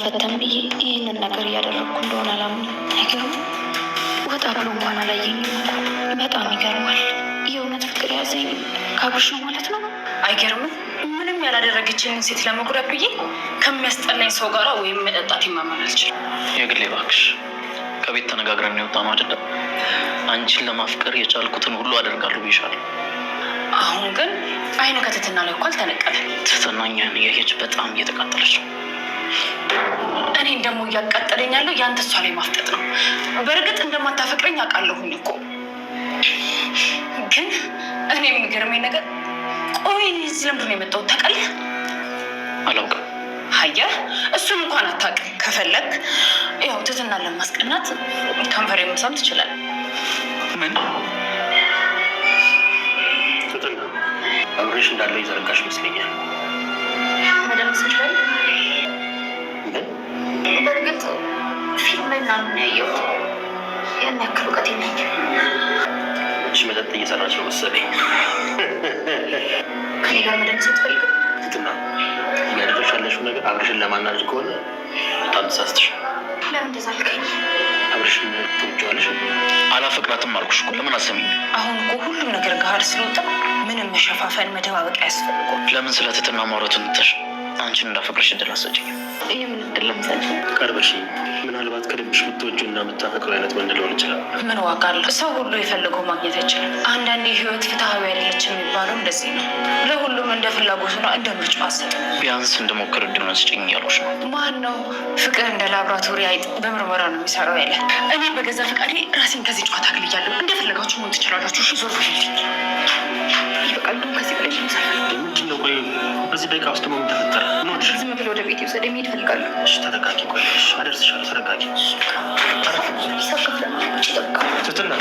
ፈተን ብዬ ይህንን ነገር እያደረግኩ እንደሆነ አላምንም። አይገርም? ወጣ ብሎ እንኳን አላየኝም። በጣም ይገርማል። የእውነት ፍቅር ያዘኝ ከአብርሽ ነው ማለት ነው። አይገርምም? ምንም ያላደረገችንን ሴት ለመጉዳት ብዬ ከሚያስጠላኝ ሰው ጋር ወይም መጠጣት ይማመን አልችልም። የግሌ እባክሽ፣ ከቤት ተነጋግረን የወጣ ነው አይደለም? አንቺን ለማፍቀር የቻልኩትን ሁሉ አደርጋለሁ ብዬሻለሁ። አሁን ግን አይኑ ከትትና ላይ እኮ አልተነቀለ። ትትና እኛን እያየች በጣም እየተቃጠለች ነው። እኔን ደግሞ እያቃጠለኝ ያለው ያንተ እሷ ላይ ማፍጠጥ ነው። በእርግጥ እንደማታፈቅረኝ አውቃለሁኝ እኮ፣ ግን እኔ የሚገርመኝ ነገር ቆይ እዚህ ለምንድን ነው የመጣሁት ታውቃለህ? አላውቅም። አየህ፣ እሱን እንኳን አታውቅም። ከፈለግ ያው ትትናን ለማስቀናት ከንፈር መሳም ትችላለህ። ምን ትትና አብሬሽ እንዳለ ይዘረጋሽ ይመስለኛል። መደምሰሽ ላይ በእርግጥ ፊልም ላይ ምናምን ያየሁት ያን ያክል እውቀት የለኝም። እሺ፣ መጠጥ እየሰራች ነው መሰለኝ። ከኔ ጋር መደምሰት ፈልግ ትትና እያደረግሽ ያለሽው ነገር አብሬሽን ለማናደድ ከሆነ በጣም ተሳስተሻል። ለምን እንደዛ አልከኝ? አብሬሽን ትወጂዋለሽ? አላፈቅራትም አልኩሽ እኮ። ለምን አሰሚኝ? አሁን እኮ ሁሉም ነገር ገሀድ ስለወጣ ምንም መሸፋፈን መደባበቅ አያስፈልገውም። ለምን ስለ ትትና ማውራቱን ትተሽ አንቺን እንዳፈቅርሽ እድል አትሰጪኝ? የምን እድል ለምሳሌ? ቀርበሽ ምናልባት ከልብሽ የምትወጂው እና የምታፈቅረው አይነት ወንድ ሊሆን ይችላል። ምን ዋጋ አለው? ሰው ሁሉ የፈለገው ማግኘት አይችልም። አንዳንዴ ህይወት ፍትሀዊ አይደለች የሚባለው እንደዚህ ነው። ለሁሉም እንደ ፍላጎቱና እንደ ምርጫው አሰጥ። ቢያንስ እንድሞክር እድሉን ስጪኝ እያሉሽ ነው። ማን ነው ፍቅር እንደ ላብራቶሪ አይጥ በምርመራ ነው የሚሰራው ያለ? እኔ በገዛ ፈቃዴ ራሴን ከዚህ ጨዋታ አግልያለሁ። እንደፈለጋችሁ መሆን ትችላላችሁ። እሺ ዞር ይበቃል። ከዚህ በላይ ምንድን ነው? ቆይ በዚህ ደቂቃ ውስጥ ምን ተፈጠረ? ዝም ብሎ ወደ ቤት ይውሰድ። የሚሄድ እፈልጋለሁ። እሺ ተረጋጊ። ቆይ አደርስሻለሁ። ተረጋጊ። ትትና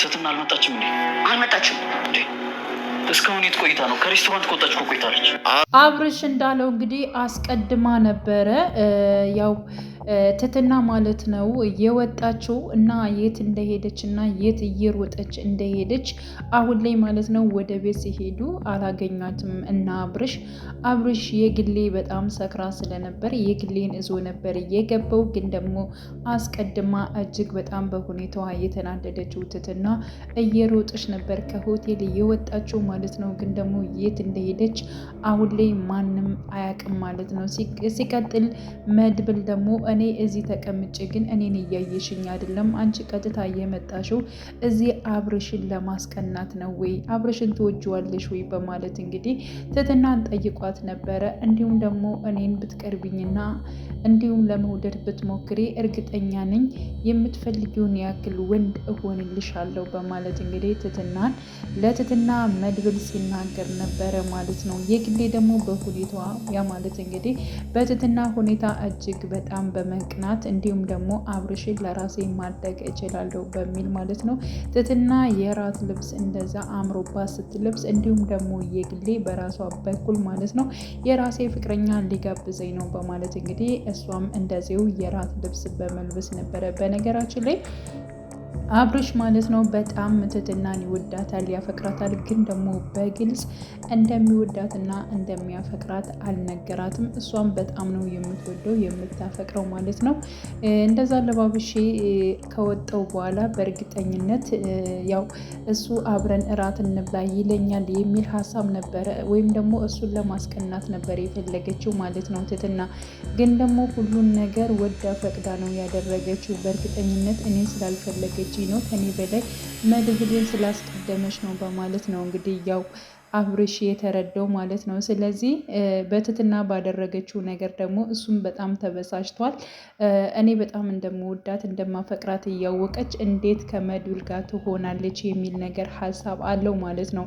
ትትና አልመጣችም እንዴ? አልመጣችም እንዴ? እስካሁን የት ቆይታ ነው? ከሬስቶራንት ከወጣች እኮ ቆይታለች። አብርሽ እንዳለው እንግዲህ አስቀድማ ነበረ ያው ትትና ማለት ነው የወጣችው እና የት እንደሄደች እና የት እየሮጠች እንደሄደች አሁን ላይ ማለት ነው ወደ ቤት ሲሄዱ አላገኟትም። እና አብርሽ የግሌ በጣም ሰክራ ስለነበር የግሌን እዞ ነበር የገባው። ግን ደግሞ አስቀድማ እጅግ በጣም በሁኔታዋ የተናደደችው ትትና እየሮጠች ነበር ከሆቴል የወጣችው ማለት ነው። ግን ደግሞ የት እንደሄደች አሁን ላይ ማንም አያውቅም ማለት ነው። ሲቀጥል መድብል ደግሞ እኔ እዚህ ተቀምጬ ግን እኔን እያየሽኝ አይደለም፣ አንቺ ቀጥታ የመጣሽው እዚህ አብርሽን ለማስቀናት ነው ወይ? አብርሽን ትወጂዋለሽ ወይ? በማለት እንግዲህ ትትናን ጠይቋት ነበረ። እንዲሁም ደግሞ እኔን ብትቀርቢኝና እንዲሁም ለመውደድ ብትሞክሬ እርግጠኛ ነኝ የምትፈልጊውን ያክል ወንድ እሆንልሻለሁ በማለት እንግዲህ ለትትና መድብል ሲናገር ነበረ ማለት ነው። የግሌ ደግሞ በሁኔታዋ ያ ማለት እንግዲህ በትትና ሁኔታ እጅግ በጣም በመቅናት እንዲሁም ደግሞ አብርሽን ለራሴ ማድረግ እችላለሁ በሚል ማለት ነው ትትና የራት ልብስ እንደዛ አምሮባት ስትለብስ እንዲሁም ደግሞ የግሌ በራሷ በኩል ማለት ነው የራሴ ፍቅረኛ ሊጋብዘኝ ነው በማለት እንግዲህ እሷም እንደዚሁ የራት ልብስ በመልበስ ነበረ። በነገራችን ላይ አብርሽ ማለት ነው በጣም ትትናን ይወዳታል፣ ያፈቅራታል። ግን ደግሞ በግልጽ እንደሚወዳትና እንደሚያፈቅራት አልነገራትም። እሷም በጣም ነው የምትወደው የምታፈቅረው ማለት ነው። እንደዛ ለባብሼ ከወጣው በኋላ በእርግጠኝነት ያው እሱ አብረን እራት እንብላ ይለኛል የሚል ሀሳብ ነበረ፣ ወይም ደግሞ እሱን ለማስቀናት ነበር የፈለገችው ማለት ነው ትትና። ግን ደግሞ ሁሉን ነገር ወዳ ፈቅዳ ነው ያደረገችው። በእርግጠኝነት እኔን ስላልፈለገች ነው ከኔ በላይ መድብልን ስላስቀደመች ነው በማለት ነው እንግዲህ ያው አብርሽ የተረዳው ማለት ነው። ስለዚህ በትትና ባደረገችው ነገር ደግሞ እሱም በጣም ተበሳጭቷል። እኔ በጣም እንደምወዳት እንደማፈቅራት እያወቀች እንዴት ከመድብል ጋር ትሆናለች የሚል ነገር ሀሳብ አለው ማለት ነው።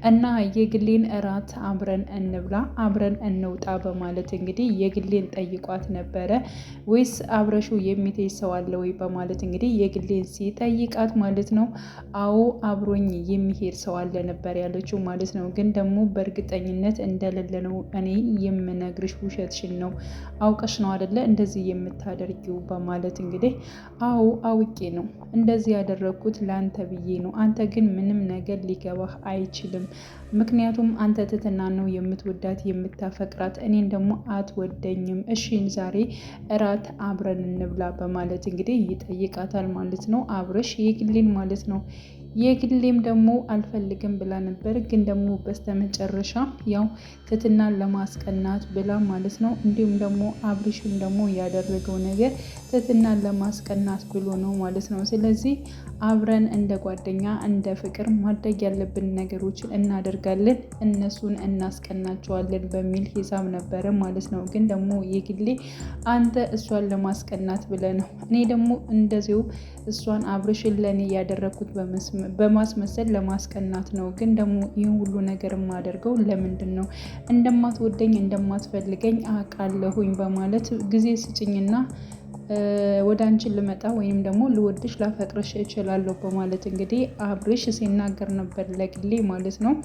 እና የግሌን እራት አብረን እንብላ አብረን እንውጣ በማለት እንግዲህ የግሌን ጠይቋት ነበረ። ወይስ አብረሹ የሚተይ ሰው አለ ወይ በማለት እንግዲህ የግሌን ሲጠይቃት ማለት ነው አዎ አብሮኝ የሚሄድ ሰው አለ ነበር ያለችው ማለት ነው። ግን ደግሞ በእርግጠኝነት እንደሌለ ነው እኔ የምነግርሽ። ውሸትሽን ነው፣ አውቀሽ ነው አይደለ እንደዚህ የምታደርጊው በማለት እንግዲህ አዎ አውቄ ነው እንደዚህ ያደረግኩት ለአንተ ብዬ ነው። አንተ ግን ምንም ነገር ሊገባህ አይችልም። ምክንያቱም አንተ ትትና ነው የምትወዳት የምታፈቅራት፣ እኔን ደግሞ አትወደኝም። እሺን ዛሬ እራት አብረን እንብላ በማለት እንግዲህ ይጠይቃታል ማለት ነው። አብረሽ የግሌን ማለት ነው። የግሌም ደግሞ አልፈልግም ብላ ነበር፣ ግን ደግሞ በስተመጨረሻ ያው ትትናን ለማስቀናት ብላ ማለት ነው። እንዲሁም ደግሞ አብርሽም ደግሞ ያደረገው ነገር ትትናን ለማስቀናት ብሎ ነው ማለት ነው። ስለዚህ አብረን እንደ ጓደኛ እንደ ፍቅር ማድረግ ያለብን ነገሮችን እናደርጋለን፣ እነሱን እናስቀናቸዋለን በሚል ሂሳብ ነበረ ማለት ነው። ግን ደግሞ የግሌ አንተ እሷን ለማስቀናት ብለ ነው፣ እኔ ደግሞ እንደዚሁ እሷን አብርሽን ለእኔ ያደረግኩት በማስመሰል ለማስቀናት ነው። ግን ደግሞ ይህን ሁሉ ነገር የማደርገው ለምንድን ነው? እንደማትወደኝ እንደማትፈልገኝ አውቃለሁኝ በማለት ጊዜ ስጭኝና ወደ አንቺን ልመጣ ወይም ደግሞ ልወድሽ ላፈቅርሽ እችላለሁ በማለት እንግዲህ አብርሽ ሲናገር ነበር ለግሌ ማለት ነው።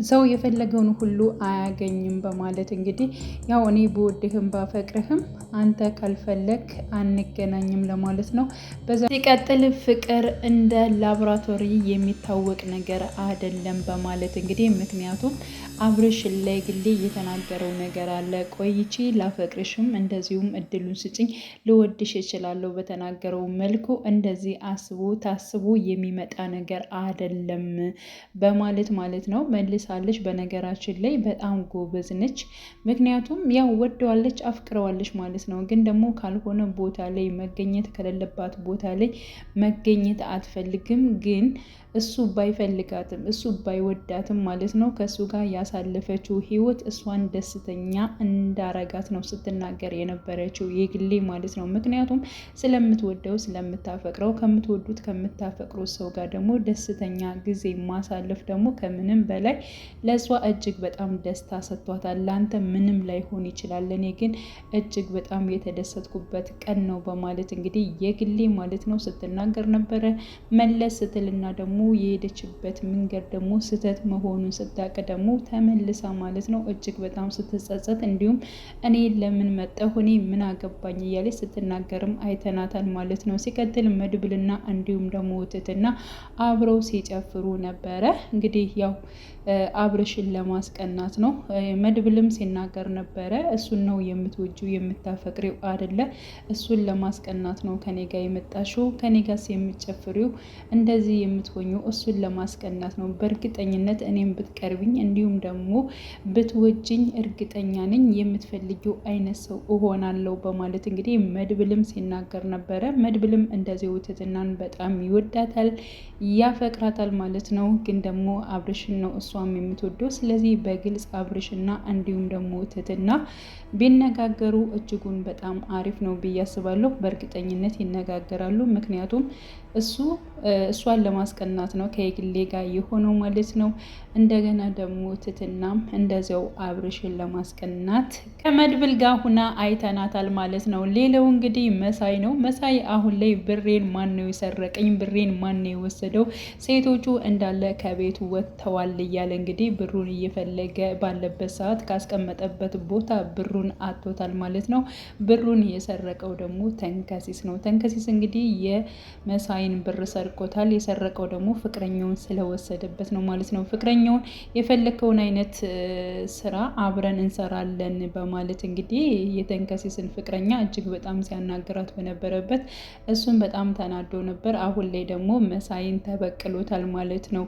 ሰው የፈለገውን ሁሉ አያገኝም በማለት እንግዲህ ያው እኔ በወድህም ባፈቅርህም አንተ ካልፈለግ አንገናኝም ለማለት ነው። በዛ ሲቀጥል ፍቅር እንደ ላቦራቶሪ የሚታወቅ ነገር አይደለም በማለት እንግዲህ ምክንያቱም አብርሽ ላይ ግሌ የተናገረው ነገር አለ። ቆይቼ ላፈቅርሽም እንደዚሁም እድሉን ስጭኝ ልወድሽ እችላለሁ በተናገረው መልኩ እንደዚህ አስቦ ታስቦ የሚመጣ ነገር አይደለም በማለት ማለት ነው መልሳለች። በነገራችን ላይ በጣም ጎበዝ ነች። ምክንያቱም ያው ወደዋለች አፍቅረዋለች ማለት ነው። ግን ደግሞ ካልሆነ ቦታ ላይ መገኘት ከሌለባት ቦታ ላይ መገኘት አትፈልግም። ግን እሱ ባይፈልጋትም እሱ ባይወዳትም ማለት ነው ከእሱ ጋር ያሳለፈችው ህይወት እሷን ደስተኛ እንዳረጋት ነው ስትናገር የነበረችው የግሌ ማለት ነው። ምክንያቱም ስለምትወደው ስለምታፈቅረው፣ ከምትወዱት ከምታፈቅሩት ሰው ጋር ደግሞ ደስተኛ ጊዜ ማሳለፍ ደግሞ ከምንም በላይ ለእሷ እጅግ በጣም ደስታ ሰጥቷታል። ለአንተ ምንም ላይሆን ይችላል፣ እኔ ግን እጅግ በጣም የተደሰትኩበት ቀን ነው በማለት እንግዲህ የግሌ ማለት ነው ስትናገር ነበረ። መለስ ስትልና ደግሞ የሄደችበት መንገድ ደግሞ ስህተት መሆኑን ስታውቅ ደግሞ ተመልሳ ማለት ነው እጅግ በጣም ስትጸጸት፣ እንዲሁም እኔ ለምን መጣሁ እኔ ምን አገባኝ እያለች ስትናገርም አይተናታል ማለት ነው። ሲቀጥል መድብልና እንዲሁም ደግሞ ትትና አብረው ሲጨፍሩ ነበረ። እንግዲህ ያው አብርሽን ለማስቀናት ነው። መድብልም ሲናገር ነበረ እሱን ነው የምትወጂው የምታፈቅሪው አይደለ? እሱን ለማስቀናት ነው ከኔ ጋር የመጣሽው፣ ከኔ ጋር የምትጨፍሪው እንደዚህ የምትሆኙ እሱን ለማስቀናት ነው። በእርግጠኝነት እኔም ብትቀርብኝ እንዲሁም ደግሞ ብትወጅኝ እርግጠኛ ነኝ የምትፈልጊው አይነት ሰው እሆናለሁ በማለት እንግዲህ መድብልም ሲናገር ነበረ። መድብልም እንደዚህ ትትናን በጣም ይወዳታል ያፈቅራታል ማለት ነው። ግን ደግሞ አብርሽን ነው እሷም የምትወደው። ስለዚህ በግልጽ አብርሽና እንዲሁም ደግሞ ትትና ቢነጋገሩ እጅጉን በጣም አሪፍ ነው ብዬ አስባለሁ። በእርግጠኝነት ይነጋገራሉ። ምክንያቱም እሷን ለማስቀናት ነው ከየግሌ ጋር የሆነው ማለት ነው። እንደገና ደግሞ ትትናም እንደዚያው አብርሽን ለማስቀናት ከመድብል ጋር ሁና አይተናታል ማለት ነው። ሌላው እንግዲህ መሳይ ነው። መሳይ አሁን ላይ ብሬን ማን ነው የሰረቀኝ? ብሬን ማን ነው የወሰደው? ሴቶቹ እንዳለ ከቤቱ ወጥተዋል እያለ እንግዲህ ብሩን እየፈለገ ባለበት ሰዓት ካስቀመጠበት ቦታ ብሩን አጥቶታል ማለት ነው። ብሩን የሰረቀው ደግሞ ተንከሲስ ነው። ተንከሲስ እንግዲህ የመሳይን ብር ሰርቆታል። የሰረቀው ደግሞ ፍቅረኛውን ስለወሰደበት ነው ማለት ነው። ፍቅረኛውን የፈለከውን አይነት ስራ አብረን እንሰራለን በማለት እንግዲህ የተንከሲስን ፍቅረኛ እጅግ በጣም ሲያናግራት በነበረበት እሱን በጣም ተናዶ ነበር። አሁን ላይ ደግሞ መሳይን ተበቅሎታል ማለት ነው።